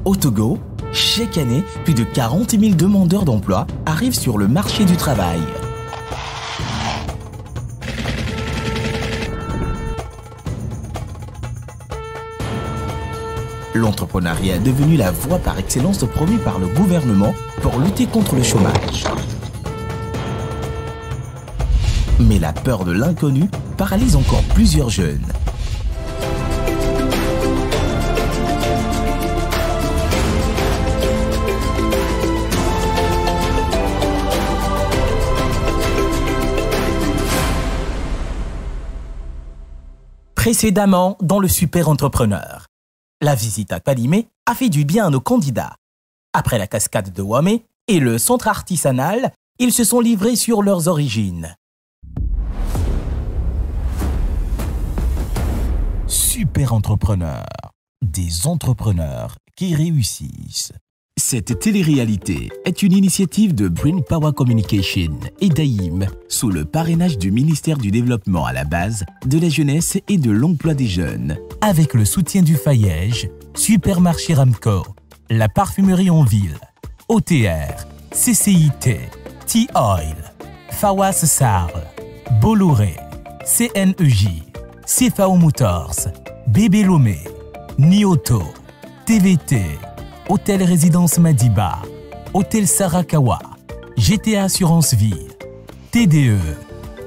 Au Togo, chaque année, plus de 40 000 demandeurs d'emploi arrivent sur le marché du travail. L'entrepreneuriat est devenu la voie par excellence promue par le gouvernement pour lutter contre le chômage. Mais la peur de l'inconnu paralyse encore plusieurs jeunes. Précédemment, dans le Super Entrepreneur. La visite à Kalimé a fait du bien à nos candidats. Après la cascade de Wamé et le centre artisanal, ils se sont livrés sur leurs origines. Super Entrepreneur, des entrepreneurs qui réussissent. Cette télé-réalité est une initiative de Brain Power Communication et d'AIM sous le parrainage du ministère du Développement à la base, de la jeunesse et de l'emploi des jeunes. Avec le soutien du Fayège, Supermarché Ramco, la parfumerie en ville, OTR, CCIT, T-Oil, Fawaz Sarl, Bolloré, CNEJ, CFAO Motors, Bébé Lomé, Nioto, TVT, Hôtel Résidence Madiba, Hôtel Sarakawa, GTA Assurance Vie, TDE,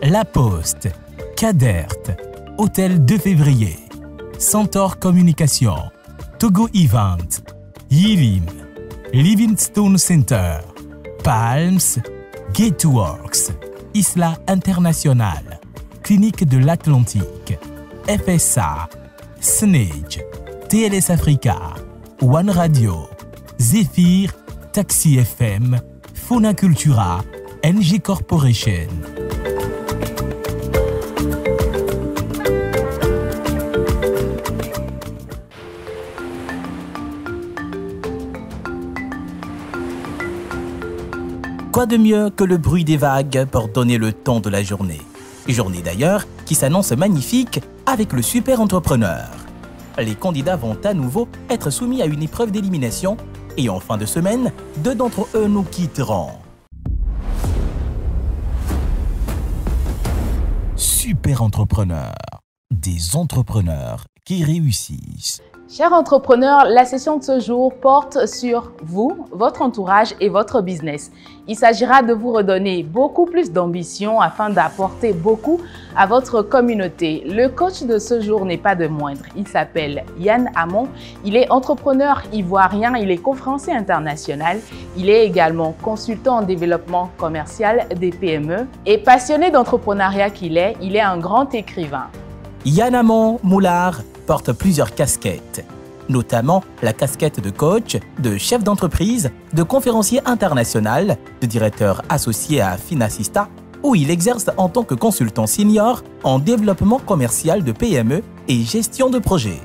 La Poste, Cadert, Hôtel 2 février, Centaure Communication, Togo Event, Yilim, Livingstone Center, Palms, Gateworks, Isla International, Clinique de l'Atlantique, FSA, Snage, TLS Africa, One Radio, Zephyr, Taxi FM, Fauna Cultura, NG Corporation. Quoi de mieux que le bruit des vagues pour donner le ton de la journée? Journée d'ailleurs qui s'annonce magnifique avec le Super Entrepreneur. Les candidats vont à nouveau être soumis à une épreuve d'élimination et en fin de semaine, 2 d'entre eux nous quitteront. Super Entrepreneur, des entrepreneurs qui réussissent. Chers entrepreneurs, la session de ce jour porte sur vous, votre entourage et votre business. Il s'agira de vous redonner beaucoup plus d'ambition afin d'apporter beaucoup à votre communauté. Le coach de ce jour n'est pas de moindre. Il s'appelle Yann Hamon. Il est entrepreneur ivoirien, il est conférencier international. Il est également consultant en développement commercial des PME. Et passionné d'entrepreneuriat qu'il est, il est un grand écrivain. Yann Hamon Moulard porte plusieurs casquettes, notamment la casquette de coach, de chef d'entreprise, de conférencier international, de directeur associé à Finassista, où il exerce en tant que consultant senior en développement commercial de PME et gestion de projets.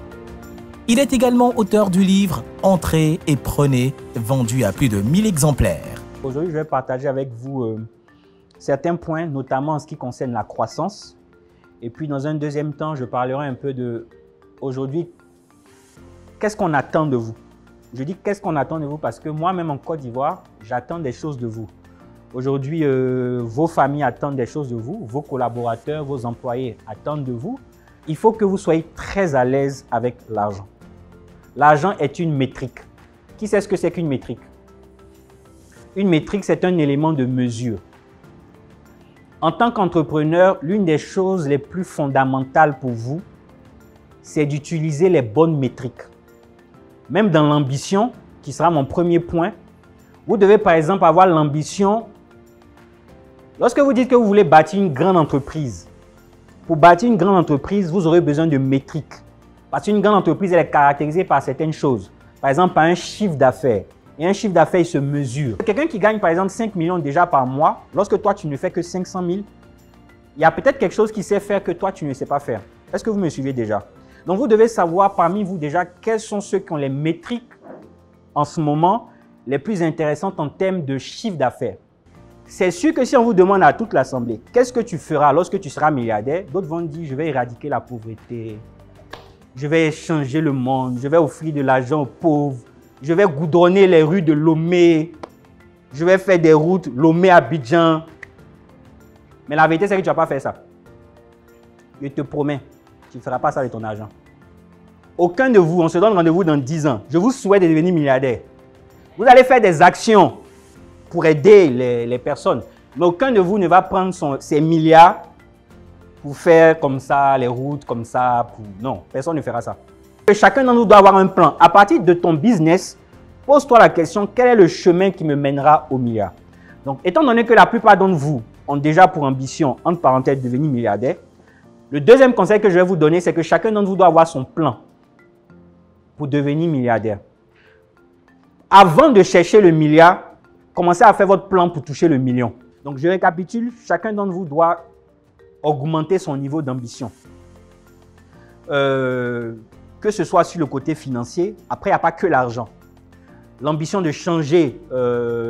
Il est également auteur du livre « Entrez et prenez », vendu à plus de 1000 exemplaires. Aujourd'hui, je vais partager avec vous certains points, notamment en ce qui concerne la croissance. Et puis, dans un deuxième temps, je parlerai un peu de, aujourd'hui, qu'est-ce qu'on attend de vous? Je dis qu'est-ce qu'on attend de vous parce que moi-même en Côte d'Ivoire, j'attends des choses de vous. Aujourd'hui, vos familles attendent des choses de vous, vos collaborateurs, vos employés attendent de vous. Il faut que vous soyez très à l'aise avec l'argent. L'argent est une métrique. Qui sait ce que c'est qu'une métrique? Une métrique, c'est un élément de mesure. En tant qu'entrepreneur, l'une des choses les plus fondamentales pour vous, c'est d'utiliser les bonnes métriques. Même dans l'ambition, qui sera mon premier point, vous devez par exemple avoir l'ambition, lorsque vous dites que vous voulez bâtir une grande entreprise, pour bâtir une grande entreprise, vous aurez besoin de métriques. Parce qu'une grande entreprise, elle est caractérisée par certaines choses. Par exemple, par un chiffre d'affaires. Et un chiffre d'affaires, il se mesure. Quelqu'un qui gagne par exemple 5 millions déjà par mois, lorsque toi tu ne fais que 500 000, il y a peut-être quelque chose qui sait faire que toi tu ne sais pas faire. Est-ce que vous me suivez déjà? Donc vous devez savoir parmi vous déjà quels sont ceux qui ont les métriques en ce moment les plus intéressantes en termes de chiffre d'affaires. C'est sûr que si on vous demande à toute l'Assemblée, qu'est-ce que tu feras lorsque tu seras milliardaire? D'autres vont dire, je vais éradiquer la pauvreté, je vais changer le monde, je vais offrir de l'argent aux pauvres. je vais goudronner les rues de Lomé, je vais faire des routes Lomé-Abidjan. Mais la vérité, c'est que tu ne vas pas faire ça. Je te promets, tu ne feras pas ça de ton argent. Aucun de vous, on se donne rendez-vous dans 10 ans. Je vous souhaite de devenir milliardaire. Vous allez faire des actions pour aider les personnes. Mais aucun de vous ne va prendre ses milliards pour faire comme ça, les routes comme ça. Non, personne ne fera ça. Chacun d'entre nous doit avoir un plan. À partir de ton business, pose-toi la question, quel est le chemin qui me mènera au milliard? Donc, étant donné que la plupart d'entre vous ont déjà pour ambition, entre parenthèses, devenir milliardaire, le deuxième conseil que je vais vous donner, c'est que chacun d'entre vous doit avoir son plan pour devenir milliardaire. Avant de chercher le milliard, commencez à faire votre plan pour toucher le million. Donc, je récapitule, chacun d'entre vous doit augmenter son niveau d'ambition. Que ce soit sur le côté financier, après, il n'y a pas que l'argent. L'ambition de changer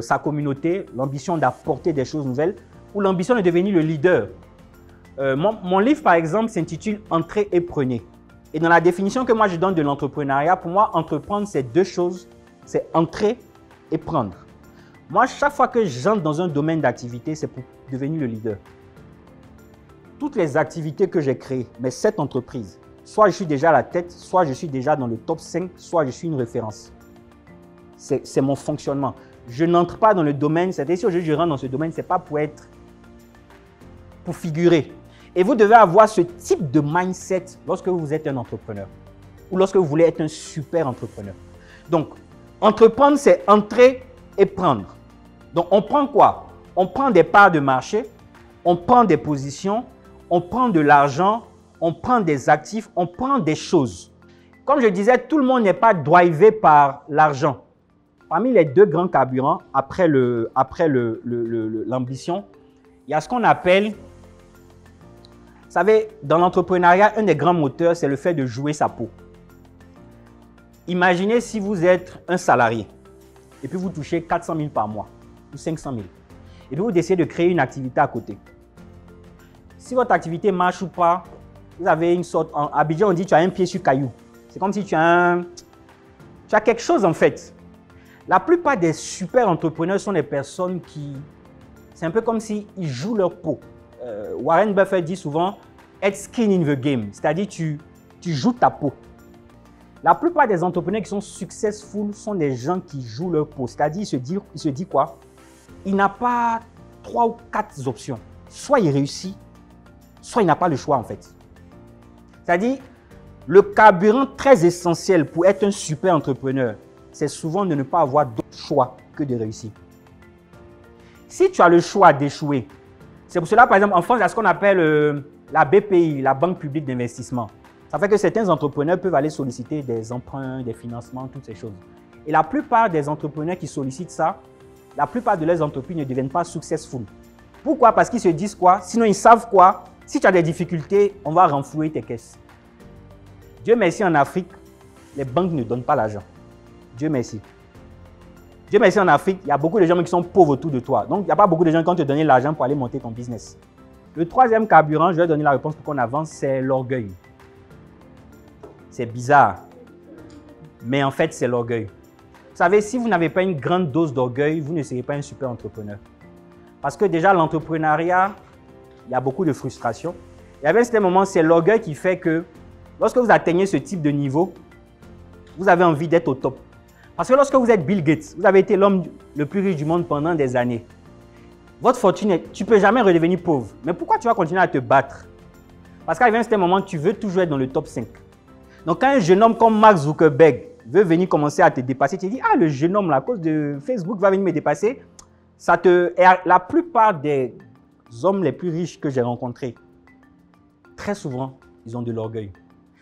sa communauté, l'ambition d'apporter des choses nouvelles ou l'ambition de devenir le leader. Mon livre, par exemple, s'intitule « Entrez et prenez ». Et dans la définition que moi je donne de l'entrepreneuriat, pour moi, entreprendre, c'est deux choses. C'est entrer et prendre. Moi, chaque fois que j'entre dans un domaine d'activité, c'est pour devenir le leader. Toutes les activités que j'ai créées, mes 7 entreprises, soit je suis déjà à la tête, soit je suis déjà dans le top 5, soit je suis une référence. C'est mon fonctionnement. Je n'entre pas dans le domaine, c'est-à-dire si je rentre dans ce domaine, ce n'est pas pour figurer. Et vous devez avoir ce type de mindset lorsque vous êtes un entrepreneur ou lorsque vous voulez être un super entrepreneur. Donc, entreprendre, c'est entrer et prendre. Donc, on prend quoi? On prend des parts de marché, on prend des positions, on prend de l'argent, on prend des actifs, on prend des choses. Comme je disais, tout le monde n'est pas drivé par l'argent. Parmi les 2 grands carburants, après l'ambition, il y a ce qu'on appelle, vous savez, dans l'entrepreneuriat, un des grands moteurs, c'est le fait de jouer sa peau. Imaginez si vous êtes un salarié et puis vous touchez 400 000 par mois ou 500 000 et puis vous décidez de créer une activité à côté. Si votre activité marche ou pas, vous avez une sorte, en Abidjan on dit tu as un pied sur caillou. C'est comme si tu as quelque chose en fait. La plupart des super entrepreneurs sont des personnes qui, c'est un peu comme s'ils jouent leur peau. Warren Buffett dit souvent « être skin in the game », c'est-à-dire tu joues ta peau. La plupart des entrepreneurs qui sont successful sont des gens qui jouent leur peau, c'est-à-dire il se dit quoi? Il n'a pas 3 ou 4 options. Soit il réussit, soit il n'a pas le choix en fait. C'est-à-dire, le carburant très essentiel pour être un super entrepreneur, c'est souvent de ne pas avoir d'autre choix que de réussir. Si tu as le choix d'échouer, c'est pour cela, par exemple, en France, il y a ce qu'on appelle la BPI, la Banque publique d'investissement. Ça fait que certains entrepreneurs peuvent aller solliciter des emprunts, des financements, toutes ces choses. Et la plupart des entrepreneurs qui sollicitent ça, la plupart de leurs entreprises ne deviennent pas successful. Pourquoi? Parce qu'ils se disent quoi? Sinon, ils savent quoi? Si tu as des difficultés, on va renflouer tes caisses. Dieu merci, en Afrique, les banques ne donnent pas l'argent. Dieu merci. Dieu merci, en Afrique, il y a beaucoup de gens qui sont pauvres autour de toi. Donc, il n'y a pas beaucoup de gens qui vont te donner l'argent pour aller monter ton business. Le troisième carburant, je vais donner la réponse pour qu'on avance, c'est l'orgueil. C'est bizarre, mais en fait, c'est l'orgueil. Vous savez, si vous n'avez pas une grande dose d'orgueil, vous ne serez pas un super entrepreneur. Parce que déjà, l'entrepreneuriat, il y a beaucoup de frustration. Et à un certain moment, c'est l'orgueil qui fait que lorsque vous atteignez ce type de niveau, vous avez envie d'être au top. Parce que lorsque vous êtes Bill Gates, vous avez été l'homme le plus riche du monde pendant des années. Votre fortune, tu ne peux jamais redevenir pauvre. Mais pourquoi tu vas continuer à te battre? Parce qu'à un certain moment, tu veux toujours être dans le top 5. Donc, quand un jeune homme comme Mark Zuckerberg veut venir commencer à te dépasser, tu te dis, ah, le jeune homme, là, à cause de Facebook, va venir me dépasser. Et la plupart des hommes les plus riches que j'ai rencontrés, très souvent, ils ont de l'orgueil.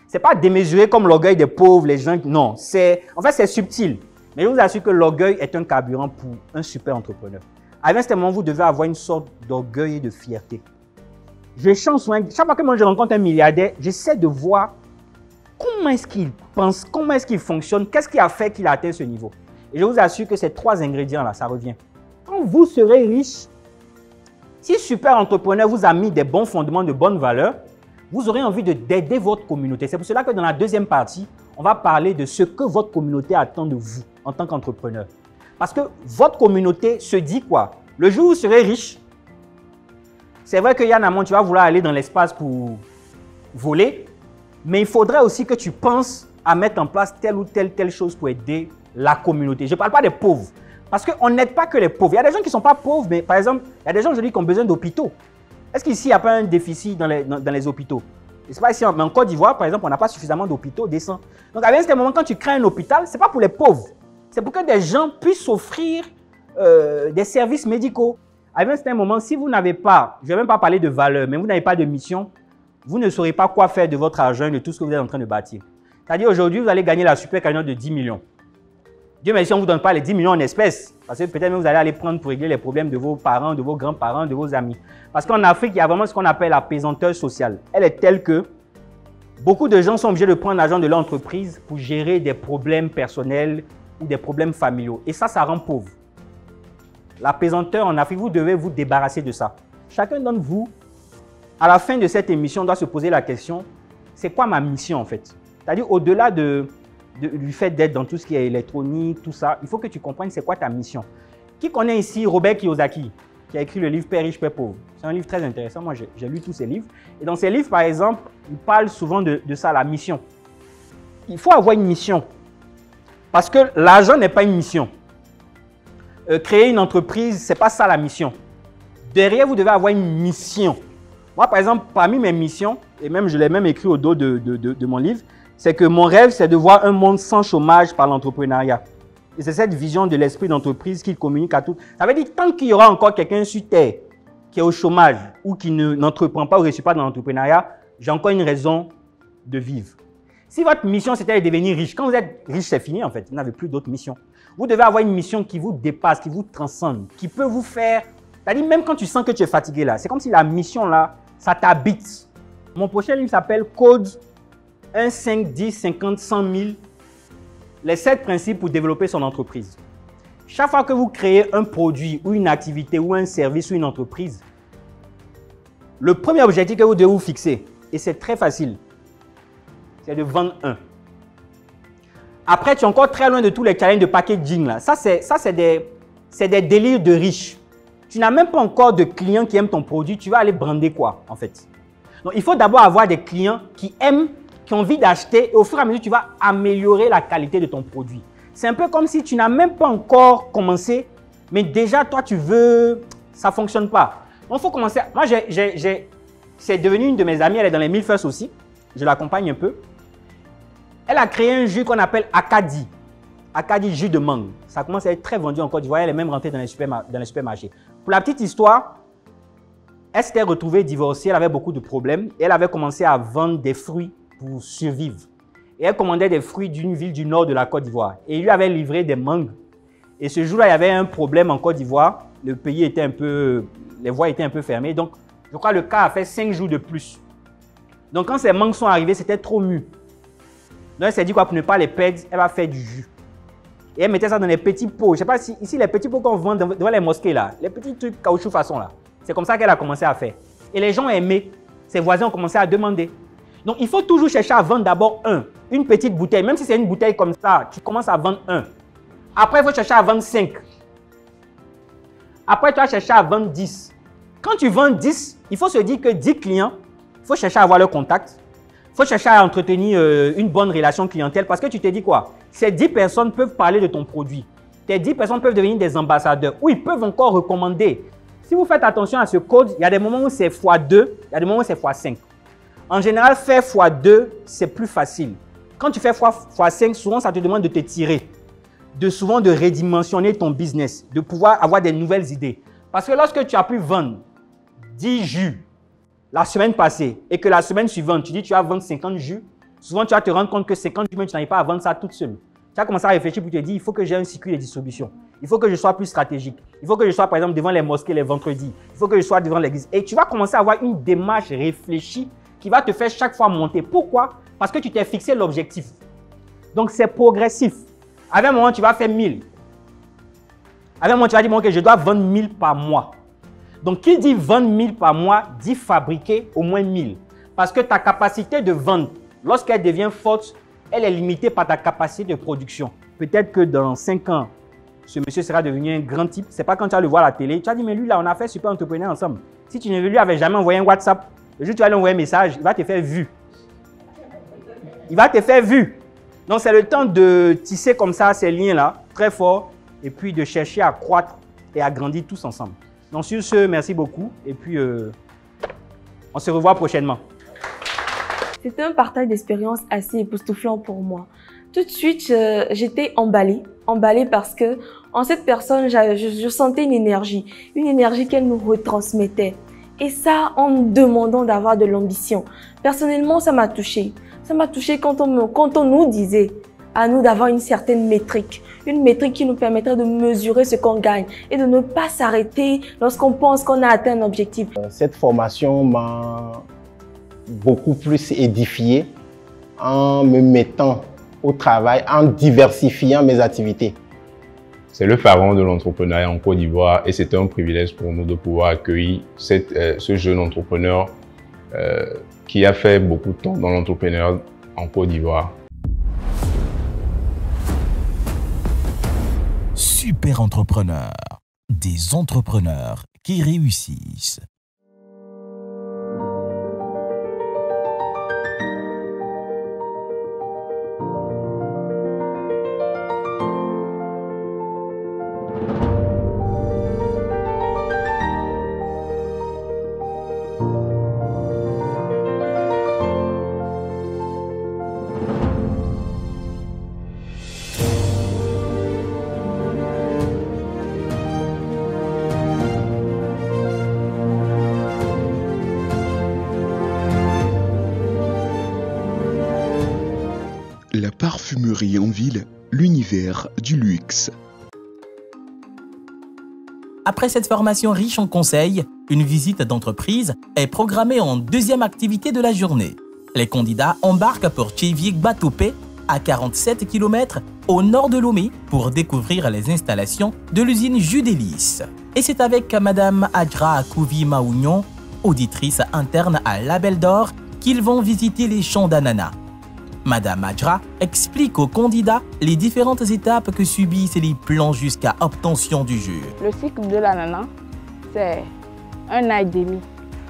Ce n'est pas démesuré comme l'orgueil des pauvres, les gens. Non, en fait, c'est subtil. Mais je vous assure que l'orgueil est un carburant pour un super entrepreneur. À un certain moment, vous devez avoir une sorte d'orgueil et de fierté. Chaque fois que moi je rencontre un milliardaire, j'essaie de voir comment est-ce qu'il pense, comment est-ce qu'il fonctionne, qu'est-ce qui a fait qu'il a atteint ce niveau. Et je vous assure que ces 3 ingrédients-là, ça revient. Quand vous serez riche, si super entrepreneur vous a mis des bons fondements, de bonnes valeurs, vous aurez envie d'aider votre communauté. C'est pour cela que dans la deuxième partie, on va parler de ce que votre communauté attend de vous en tant qu'entrepreneur. Parce que votre communauté se dit quoi? Le jour où vous serez riche, c'est vrai que Yann Amon, tu vas vouloir aller dans l'espace pour voler, mais il faudrait aussi que tu penses à mettre en place telle ou telle chose pour aider la communauté. Je ne parle pas des pauvres, parce qu'on n'aide pas que les pauvres. Il y a des gens qui ne sont pas pauvres, mais par exemple, il y a des gens aujourd'hui qui ont besoin d'hôpitaux. Est-ce qu'ici, il n'y a pas un déficit dans les hôpitaux? C'est pas ici, mais en Côte d'Ivoire, par exemple, on n'a pas suffisamment d'hôpitaux décents. Donc, à un certain moment, quand tu crées un hôpital, ce n'est pas pour les pauvres. C'est pour que des gens puissent s'offrir des services médicaux. À un certain moment, si vous n'avez pas, je ne vais même pas parler de valeur, mais vous n'avez pas de mission, vous ne saurez pas quoi faire de votre argent et de tout ce que vous êtes en train de bâtir. C'est-à-dire, aujourd'hui, vous allez gagner la super cagnotte de 10 millions. Dieu merci, on ne vous donne pas les 10 millions en espèces. Parce que peut-être vous allez aller prendre pour régler les problèmes de vos parents, de vos grands-parents, de vos amis. Parce qu'en Afrique, il y a vraiment ce qu'on appelle la pesanteur sociale. Elle est telle que beaucoup de gens sont obligés de prendre l'argent de leur entreprise pour gérer des problèmes personnels ou des problèmes familiaux. Et ça rend pauvre. La pesanteur en Afrique, vous devez vous débarrasser de ça. Chacun d'entre vous, à la fin de cette émission, doit se poser la question, c'est quoi ma mission en fait? C'est-à-dire, au-delà du fait d'être dans tout ce qui est électronique, tout ça, il faut que tu comprennes c'est quoi ta mission. Qui connaît ici Robert Kiyosaki, qui a écrit le livre Père riche, Père pauvre? C'est un livre très intéressant, moi j'ai lu tous ses livres. Et dans ses livres, par exemple, il parle souvent de ça, la mission. Il faut avoir une mission. Parce que l'argent n'est pas une mission. Créer une entreprise, ce n'est pas ça la mission. Derrière, vous devez avoir une mission. Moi, par exemple, parmi mes missions, et même je l'ai même écrit au dos de mon livre, c'est que mon rêve, c'est de voir un monde sans chômage par l'entrepreneuriat. Et c'est cette vision de l'esprit d'entreprise qu'il communique à tous. Ça veut dire que tant qu'il y aura encore quelqu'un sur Terre qui est au chômage ou qui n'entreprend pas ou ne réussit pas dans l'entrepreneuriat, j'ai encore une raison de vivre. Si votre mission, c'était de devenir riche, quand vous êtes riche, c'est fini en fait. Vous n'avez plus d'autres missions. Vous devez avoir une mission qui vous dépasse, qui vous transcende, qui peut vous faire... C'est-à-dire même quand tu sens que tu es fatigué là, c'est comme si la mission là, ça t'habite. Mon prochain livre s'appelle Code 1, 5, 10, 50, 100 000. Les 7 principes pour développer son entreprise. Chaque fois que vous créez un produit ou une activité ou un service ou une entreprise, le premier objectif que vous devez vous fixer, et c'est très facile, c'est de vendre un. Après, tu es encore très loin de tous les challenges de packaging là. Ça, c'est des délires de riches. Tu n'as même pas encore de clients qui aiment ton produit. Tu vas aller brander quoi, en fait? Donc, il faut d'abord avoir des clients qui aiment, qui ont envie d'acheter. Et au fur et à mesure, tu vas améliorer la qualité de ton produit. C'est un peu comme si tu n'as même pas encore commencé, mais déjà, toi, tu veux... Ça ne fonctionne pas. Donc, il faut commencer... Moi, c'est devenu une de mes amies. Elle est dans les 1000 First aussi. Je l'accompagne un peu. Elle a créé un jus qu'on appelle Acadie. Acadie jus de mangue. Ça commence à être très vendu en Côte d'Ivoire. Elle est même rentrée dans les supermarchés. Pour la petite histoire, elle s'était retrouvée divorcée. Elle avait beaucoup de problèmes. Et elle avait commencé à vendre des fruits pour survivre. Et elle commandait des fruits d'une ville du nord de la Côte d'Ivoire. Et il lui avait livré des mangues. Et ce jour-là, il y avait un problème en Côte d'Ivoire. Le pays était un peu... Les voies étaient un peu fermées. Donc, je crois que le cas a fait 5 jours de plus. Donc, quand ces mangues sont arrivées, c'était trop mûr. Donc, elle s'est dit quoi, pour ne pas les perdre, elle va faire du jus. Et elle mettait ça dans les petits pots. Je ne sais pas si ici, les petits pots qu'on vend devant les mosquées, là, les petits trucs caoutchouc façon, là. C'est comme ça qu'elle a commencé à faire. Et les gens ont aimé. Ses voisins ont commencé à demander. Donc, il faut toujours chercher à vendre d'abord une petite bouteille. Même si c'est une bouteille comme ça, tu commences à vendre un. Après, il faut chercher à vendre 5. Après, tu vas chercher à vendre 10. Quand tu vends 10, il faut se dire que 10 clients, il faut chercher à avoir leur contact. Il faut chercher à entretenir une bonne relation clientèle parce que tu te dis quoi? Ces 10 personnes peuvent parler de ton produit. Tes 10 personnes peuvent devenir des ambassadeurs ou ils peuvent encore recommander. Si vous faites attention à ce code, il y a des moments où c'est x2, il y a des moments où c'est x5. En général, faire x2, c'est plus facile. Quand tu fais x5, souvent, ça te demande de te tirer, souvent de redimensionner ton business, de pouvoir avoir des nouvelles idées. Parce que lorsque tu as pu vendre 10 jus la semaine passée et que la semaine suivante, tu dis tu vas vendre 50 jus, souvent tu vas te rendre compte que 50 jus, mais tu n'arrives pas à vendre ça toute seule. Tu vas commencer à réfléchir pour te dire il faut que j'ai un circuit de distribution. Il faut que je sois plus stratégique. Il faut que je sois par exemple devant les mosquées les vendredis. Il faut que je sois devant l'église. Et tu vas commencer à avoir une démarche réfléchie qui va te faire chaque fois monter. Pourquoi? Parce que tu t'es fixé l'objectif. Donc c'est progressif. À un moment, tu vas faire 1000. À un moment, tu vas dire bon, ok, je dois vendre 1000 par mois. Donc, qui dit vendre 1000 par mois, dit fabriquer au moins 1000. Parce que ta capacité de vente, lorsqu'elle devient forte, elle est limitée par ta capacité de production. peut-être que dans 5 ans, ce monsieur sera devenu un grand type. Ce n'est pas quand tu vas le voir à la télé, tu vas dire, mais lui là, on a fait super entrepreneur ensemble. Si tu ne lui avais jamais envoyé un WhatsApp, le jour où tu vas lui envoyer un message, il va te faire vu. Il va te faire vu. Donc, c'est le temps de tisser comme ça ces liens-là, très forts, et puis de chercher à croître et à grandir tous ensemble. Donc, sur ce, merci beaucoup. Et puis, on se revoit prochainement. C'était un partage d'expérience assez époustouflant pour moi. Tout de suite, j'étais emballée parce que en cette personne, je sentais une énergie qu'elle nous retransmettait. Et ça, en nous demandant d'avoir de l'ambition. Personnellement, ça m'a touchée. Ça m'a touchée quand on nous disait à nous d'avoir une certaine métrique. Une métrique qui nous permettrait de mesurer ce qu'on gagne et de ne pas s'arrêter lorsqu'on pense qu'on a atteint un objectif. Cette formation m'a beaucoup plus édifié en me mettant au travail, en diversifiant mes activités. C'est le pharaon de l'entrepreneuriat en Côte d'Ivoire et c'est un privilège pour nous de pouvoir accueillir ce jeune entrepreneur qui a fait beaucoup de temps dans l'entrepreneuriat en Côte d'Ivoire. Super entrepreneurs, des entrepreneurs qui réussissent. La parfumerie en ville, l'univers du luxe. Après cette formation riche en conseils, une visite d'entreprise est programmée en deuxième activité de la journée. Les candidats embarquent pour Tchéviek-Batopé, à 47 km au nord de Lomé, pour découvrir les installations de l'usine Jus Délices. Et c'est avec Madame Adjra Akouvi Maougnon, auditrice interne à Label d'Or, qu'ils vont visiter les champs d'ananas. Madame Adjra explique aux candidats les différentes étapes que subissent les plants jusqu'à obtention du jus. Le cycle de l'ananas, c'est 1 an et demi,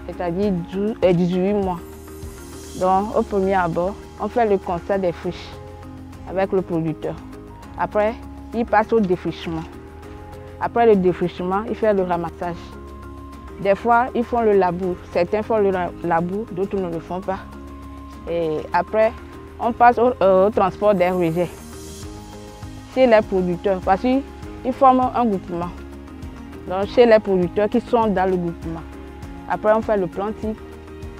c'est-à-dire 18 mois. Donc, au premier abord, on fait le constat des friches avec le producteur. Après, il passe au défrichement. Après le défrichement, il fait le ramassage. Des fois, ils font le labour. Certains font le labour, d'autres ne le font pas. Et après, on passe au transport des rejets chez les producteurs parce qu'ils forment un groupement. Donc chez les producteurs qui sont dans le groupement. Après on fait le planting.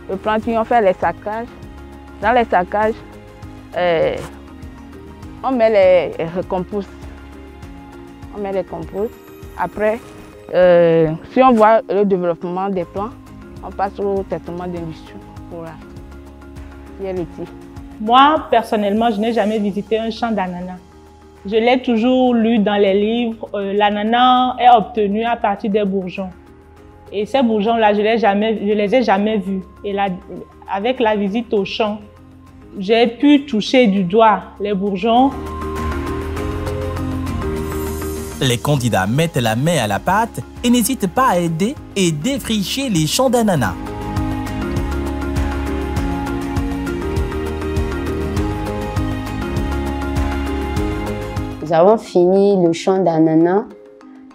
Le planting, on fait les saccages. Dans les saccages, on met les composts. On met les composts. Après, si on voit le développement des plants, on passe au traitement d'induction pour le tir. Moi, personnellement, je n'ai jamais visité un champ d'ananas. Je l'ai toujours lu dans les livres. L'ananas est obtenu à partir des bourgeons. Et ces bourgeons-là, je les ai jamais vus. Et là, avec la visite au champ, j'ai pu toucher du doigt les bourgeons. Les candidats mettent la main à la pâte et n'hésitent pas à aider et défricher les champs d'ananas. Nous avons fini le champ d'ananas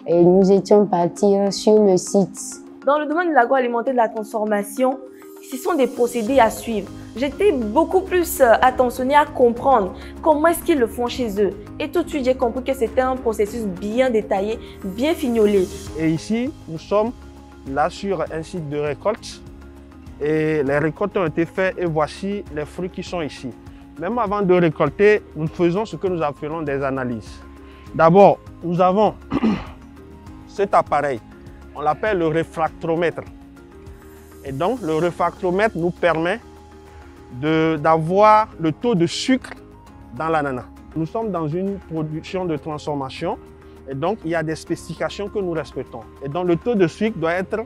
et nous étions partis sur le site. Dans le domaine de l'agroalimentaire et de la transformation, ce sont des procédés à suivre. J'étais beaucoup plus attentionnée à comprendre comment est-ce qu'ils le font chez eux. Et tout de suite, j'ai compris que c'était un processus bien détaillé, bien fignolé. Et ici, nous sommes là sur un site de récolte. Et les récoltes ont été faites et voici les fruits qui sont ici. Même avant de récolter, nous faisons ce que nous appelons des analyses. D'abord, nous avons cet appareil, on l'appelle le réfractomètre. Et donc, le réfractomètre nous permet d'avoir le taux de sucre dans l'ananas. Nous sommes dans une production de transformation et donc il y a des spécifications que nous respectons. Et donc, le taux de sucre doit être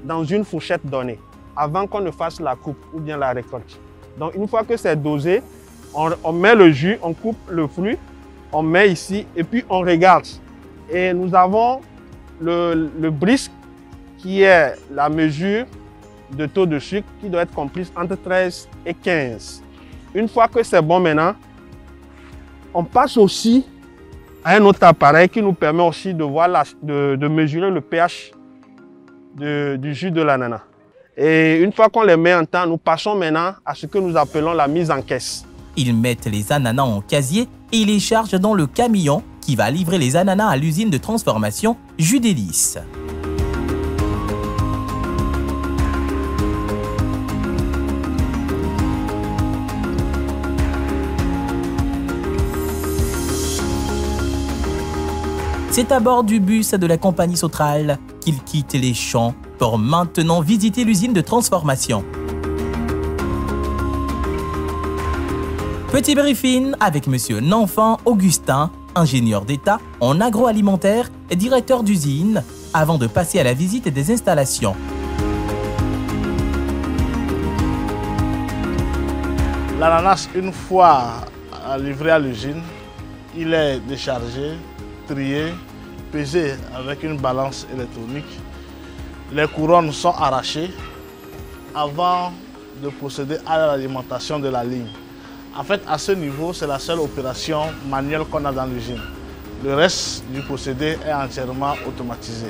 dans une fourchette donnée avant qu'on ne fasse la coupe ou bien la récolte. Donc, une fois que c'est dosé, on met le jus, on coupe le fruit on met ici et puis on regarde. Et nous avons le brisque qui est la mesure de taux de sucre qui doit être comprise entre 13 et 15. Une fois que c'est bon maintenant, on passe aussi à un autre appareil qui nous permet aussi de voir de mesurer le pH du jus de l'ananas. Et une fois qu'on les met en temps, nous passons maintenant à ce que nous appelons la mise en caisse. Ils mettent les ananas en casier et ils les chargent dans le camion qui va livrer les ananas à l'usine de transformation Jus Délices. C'est à bord du bus de la compagnie Sotral qu'ils quittent les champs pour maintenant visiter l'usine de transformation. Petit briefing avec Monsieur Nanfan Augustin, ingénieur d'État en agroalimentaire et directeur d'usine, avant de passer à la visite des installations. L'ananas, une fois livré à l'usine, il est déchargé, trié, pesé avec une balance électronique. Les couronnes sont arrachées avant de procéder à l'alimentation de la ligne. En fait, à ce niveau, c'est la seule opération manuelle qu'on a dans l'usine. Le reste du procédé est entièrement automatisé.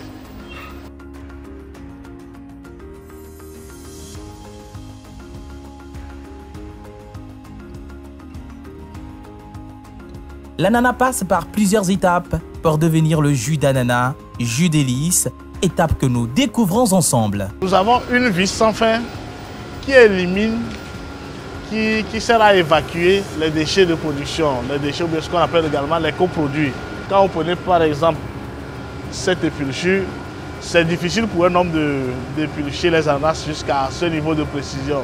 L'ananas passe par plusieurs étapes pour devenir le jus d'ananas, Jus Délices, étape que nous découvrons ensemble. Nous avons une vis sans fin qui élimine, qui sert à évacuer les déchets de production, les déchets ou bien ce qu'on appelle également les coproduits. Quand vous prenez par exemple cette épluchure, c'est difficile pour un homme d'éplucher les ananas jusqu'à ce niveau de précision.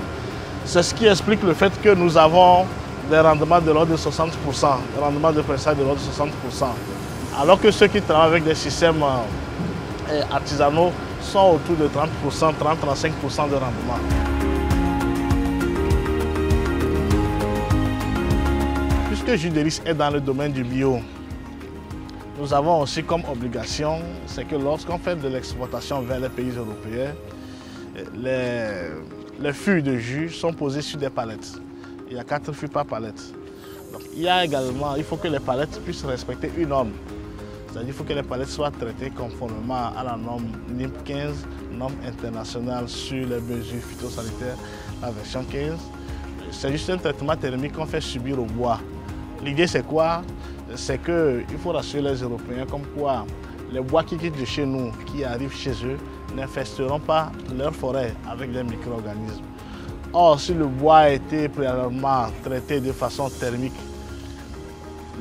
C'est ce qui explique le fait que nous avons des rendements de l'ordre de 60%, des rendements de pressage de l'ordre de 60%. Alors que ceux qui travaillent avec des systèmes artisanaux sont autour de 30%, 30-35% de rendement. Puisque Jus Délices est dans le domaine du bio, nous avons aussi comme obligation, c'est que lorsqu'on fait de l'exportation vers les pays européens, les fûts de jus sont posés sur des palettes. Il y a 4 fûts par palette. Donc, il faut que les palettes puissent respecter une norme. C'est-à-dire qu'il faut que les palettes soient traitées conformément à la norme NIM 15, norme internationale sur les mesures phytosanitaires, la version 15. C'est juste un traitement thermique qu'on fait subir au bois. L'idée c'est quoi? C'est qu'il faut rassurer les Européens comme quoi les bois qui quittent de chez nous, qui arrivent chez eux, n'infesteront pas leur forêt avec des micro-organismes. Or, si le bois a été préalablement traité de façon thermique,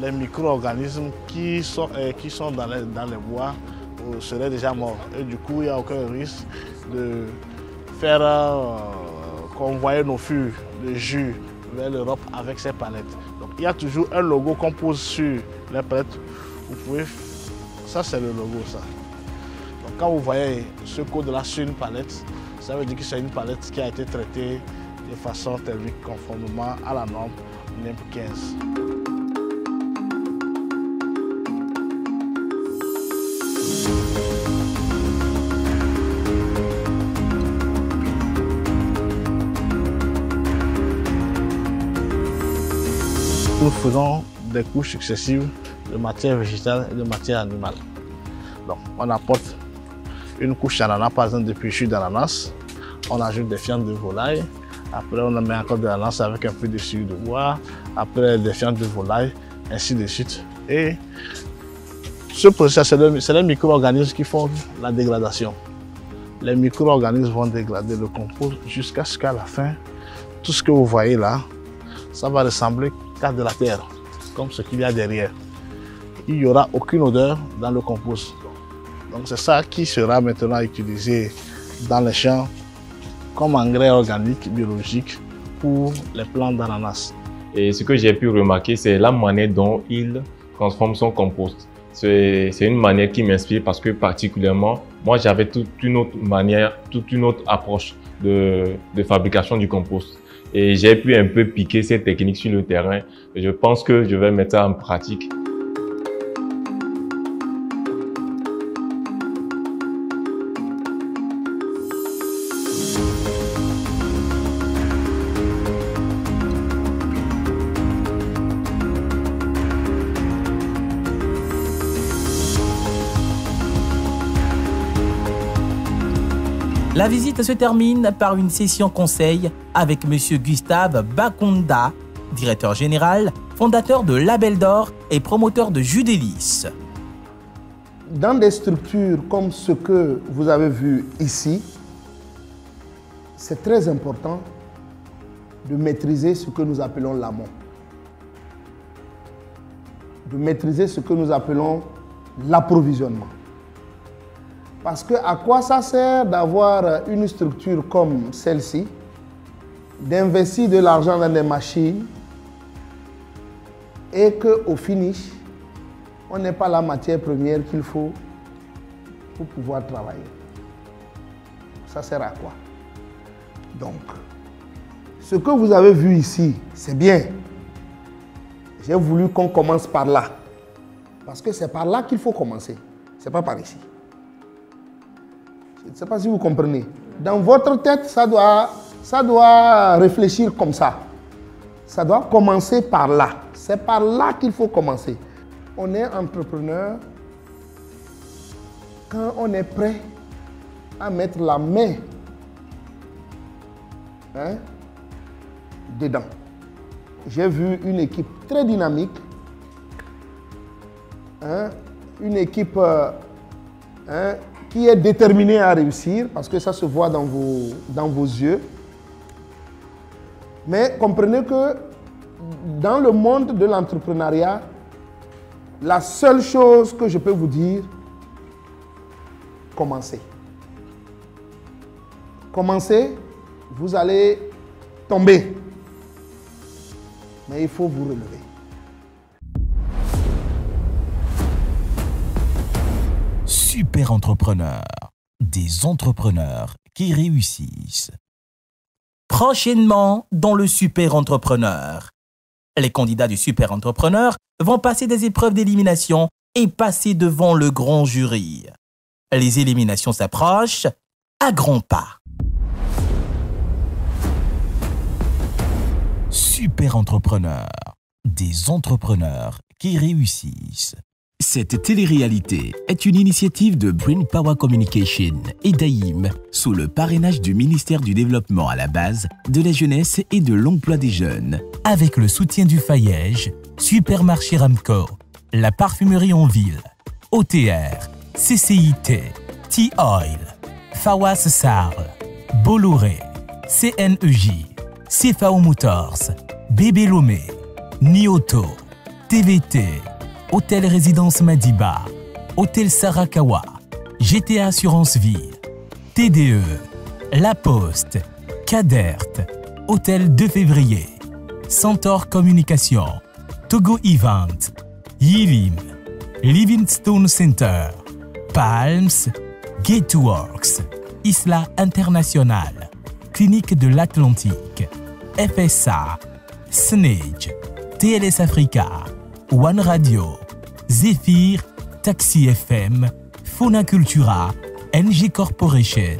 les micro-organismes qui sont dans les bois seraient déjà morts. Et du coup, il n'y a aucun risque de faire convoyer nos fûts de jus vers l'Europe avec ces palettes. Donc, il y a toujours un logo qu'on pose sur les palettes. Vous pouvez, ça c'est le logo, ça. Donc, quand vous voyez ce code-là sur une palette, ça veut dire que c'est une palette qui a été traitée de façon thermique conformément à la norme NIM 15. Nous faisons des couches successives de matière végétale et de matière animale. Donc, on apporte une couche d'ananas, par exemple depuis jus d'ananas. On ajoute des fientes de volaille. Après, on met encore de l'ananas avec un peu de sucre de bois. Après, des fientes de volaille, ainsi de suite. Et ce processus, c'est les micro-organismes qui font la dégradation. Les micro-organismes vont dégrader le compost jusqu'à ce qu'à la fin, tout ce que vous voyez là, ça va ressembler qu'à de la terre, comme ce qu'il y a derrière. Il n'y aura aucune odeur dans le compost. Donc c'est ça qui sera maintenant utilisé dans les champs comme engrais organique, biologique pour les plantes d'ananas. Et ce que j'ai pu remarquer, c'est la manière dont il transforme son compost. C'est une manière qui m'inspire parce que particulièrement, moi j'avais toute une autre manière, toute une autre approche de fabrication du compost. Et j'ai pu un peu piquer cette technique sur le terrain. Et je pense que je vais mettre ça en pratique. La visite se termine par une session conseil avec M. Gustave Bakonda, directeur général, fondateur de Label d'Or et promoteur de jus délices. Dans des structures comme ce que vous avez vu ici, c'est très important de maîtriser ce que nous appelons l'amont, de maîtriser ce que nous appelons l'approvisionnement. Parce que à quoi ça sert d'avoir une structure comme celle-ci, d'investir de l'argent dans des machines et qu'au finish, on n'ait pas la matière première qu'il faut pour pouvoir travailler. Ça sert à quoi? Donc, ce que vous avez vu ici, c'est bien. J'ai voulu qu'on commence par là. Parce que c'est par là qu'il faut commencer. Ce n'est pas par ici. Je ne sais pas si vous comprenez. Dans votre tête, ça doit réfléchir comme ça. Ça doit commencer par là. C'est par là qu'il faut commencer. On est entrepreneur quand on est prêt à mettre la main dedans. J'ai vu une équipe très dynamique, une équipe qui est déterminée à réussir, parce que ça se voit dans vos yeux. Mais comprenez que dans le monde de l'entrepreneuriat, la seule chose que je peux vous dire, commencez. Commencez, vous allez tomber. Mais il faut vous relever. Super entrepreneurs, des entrepreneurs qui réussissent. Prochainement, dans le Super Entrepreneur, les candidats du Super Entrepreneur vont passer des épreuves d'élimination et passer devant le grand jury. Les éliminations s'approchent à grands pas. Super Entrepreneurs, des entrepreneurs qui réussissent. Cette télé-réalité est une initiative de Brain Power Communication et d'AIM sous le parrainage du ministère du Développement à la base, de la jeunesse et de l'emploi des jeunes. Avec le soutien du Fayège, Supermarché Ramco, la parfumerie en ville, OTR, CCIT, T-Oil, Fawaz Sarl, Bolloré, CNEJ, CFAO Motors, Bébé Lomé, Nioto, TVT, Hôtel Résidence Madiba, Hôtel Sarakawa, GTA Assurance Vie, TDE, La Poste, Cadert, Hôtel 2 février, Centaure Communication, Togo Event, Yilim, Livingstone Center, Palms, Gateworks, Isla International, Clinique de l'Atlantique, FSA, Snage, TLS Africa, One Radio, Zephyr, Taxi FM, Fauna Cultura, NG Corporation.